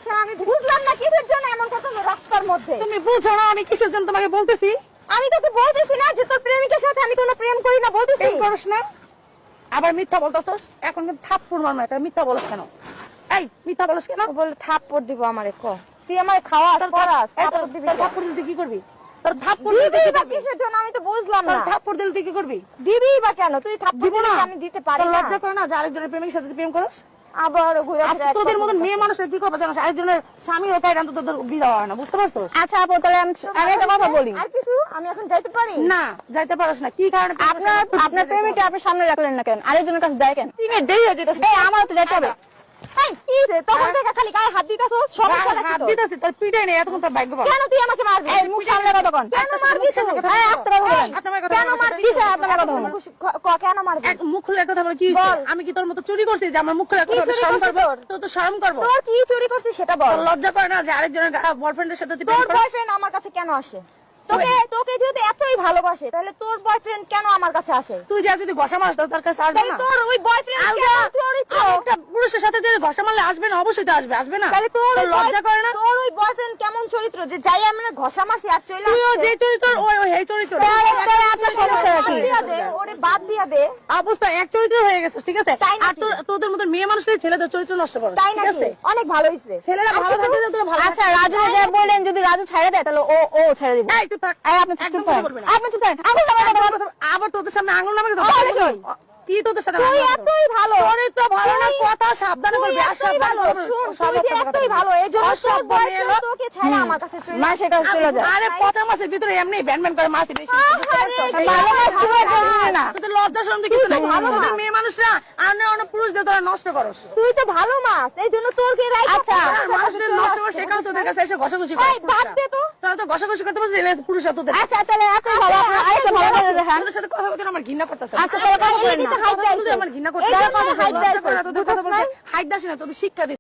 আচ্ছা আমি বুঝলাম না কিসের জন্য এমন কথা হলো রাস্তার মধ্যে। তুমি বুঝো না আমি কিসের জন্য তোমাকে বলতেছি? আমি তোকে বলতেছি না যে তোর প্রেমিকের সাথে আমি কোনো প্রেম করি না, বলতেছি। প্রেম করিস না, আবার মিথ্যা বলতেছস। এখন কিন্তু থাপ্পড় মারবো, এটা মিথ্যা বলছ কেন? এই মিথ্যা বলছ কেন? বলে থাপ্পড় দিব আমারে, ক তুই আমারে খাওয়াস পড়াস, থাপ্পড় দিবি? থাপ্পড় দিলে তুই কি করবি? তোর থাপ্পড় দিবি দিলে বা কিসের জন্য আমি তো বুঝলাম না। থাপ্পড় দিলে তুই কি করবি? দিবি বা কেন? তুই থাপ্পড় দিব দিলে না, কি আমি দিতে পারি তোর না? লজ্জা করে না যে আরেকজনের প্রেমিকের সাথে তুই প্রেম করস? আবার ঘুরে আর তোদের মতন মেয়ে মানুষের কি করবে জানিস? আরেকজনের স্বামী হতে এটা তোদের বিয়ে হয় না, বুঝতে পারছস? আচ্ছা আপু তাহলে আমি একটা কথা বলি। আর কিছু আমি এখন যাইতে পারি না, যাইতে পারস না। কি কারণে? আপনার প্রেমিকা আপনি সামনে রাখলেন না কেন? আরেকজনের কাছে যায় কেন? তিনে দেরি হয়ে যেতেছে। এই আমার তো যাইতে হবে। এই কি রে তখন থেকে খালি গায়ে হাত দিতাছস? সমস্যা নাকি হাত তোর? দিতেছি, তোর পিঠে নেই, এতক্ষণ তোর ভাগ্য ভালো। কেন তুই আমাকে মারবি? এই মুখ সামনে কথা বল। কেন মারবি তুই? এই আস্তে কথা বল। কেন মারবি? কিসে আপনার কথা বল? কেন মারবি? এক মুখ খুলে কথা বলে কি হইছে? আমি কি তোর মতো চুরি করছি যে আমার মুখ খুলে কথা বলতে শরম করব? তোর তো শরম করব। তোর কি চুরি করছিস সেটা বল। তোর লজ্জা করে না যে আরেকজনের বয়ফ্রেন্ডের সাথে তুই প্রেম তোর করছিস? বয়ফ্রেন্ড আমার কাছে কেন আসে? তোকে যদি এতই ভালোবাসে তাহলে তোর বয়ফ্রেন্ড কেন আমার কাছে আসে? তুই যা যদি ঘষা মারস তার কাছে আসবে তাহলে না? তোর ওই বয়ফ্রেন্ড কেন চরিত্র? একটা পুরুষের সাথে যে ঘষা মারলে আসবে না, অবশ্যই তো আসবে, আসবে না? তাহলে তোর লজ্জা করে না? তোর ওই বয়ফ্রেন্ড কেমন চরিত্র যে যাই আমরা ঘষা মাসি আর চলে তুইও আসছে? যে চরিত্র ওই এই চরিত্র। আপনার সমস্যা কি? ওরে বাদ দিয়া দে। অবস্থা এক চরিত্র হয়ে গেছে, ঠিক আছে? তাই আর নাকি? তোদের মতো মেয়ে মানুষের ছেলেদের চরিত্র নষ্ট করে, তাই ঠিক নাকি? আছে? অনেক ভালো হইছে। ছেলেরা ভালো থাকে যে তোরা ভালো আচ্ছা রাজু যে বলেন যদি রাজু ছেড়ে দেয় তাহলে ও ছেড়ে দিবে। এই তুই থাক। এই আপনি একদম চুপ কথা করেন। বলবি না। আপনি চুপ করেন। আঙুল নামাই আবার তোদের সামনে আঙুল নামাকে কি তোদের সাথে তুই এতই ভালো। চরিত্র ভালো না, কথা সাবধানে বলবি। আর সাবধানে বলবি। তুই যে এতই ভালো এইজন্য তোর অসভ্য মেয়ে বয়ফ্রেন্ড লোক। তোকে ছেড়ে আমার কাছে চলে আসে। মাসে কাছে চলে যায়। আরে পচা মাছের ভিতরে এমনি ব্যান ব্যান করে মাছ বেশি। ভালো মাছ তুই করবি না। তোদের লজ্জা শরম দেখি কিছু নাই। ভালো তোদের মাছ। মেয়ে মানুষরা অন্য পুরুষদের তোরা নষ্ট করস। তুই তো ভালো মাছ এইজন্য তোরকে রাইখা আচ্ছা মানুষদের নষ্ট করে সেখানে তোদের কাছে এসে ঘষাঘষি করে। এই বাদ দে তো। তোরা তো ঘষাঘষি করতে পারছিস, এলে পুরুষরা তোদের। আচ্ছা তাহলে এতই ভালো আরেকটা ভালো করে দেখান। তোদের সাথে কথা বলতে আমার ঘৃণা করতেছে। আচ্ছা তাহলে কথা বলেন না। আমার ঘৃণা করতেছে। এই যে হাইট দেয়। তোদের কথা বলতে হাইট দাসি না, তোদের শিক্ষা দিচ্ছে।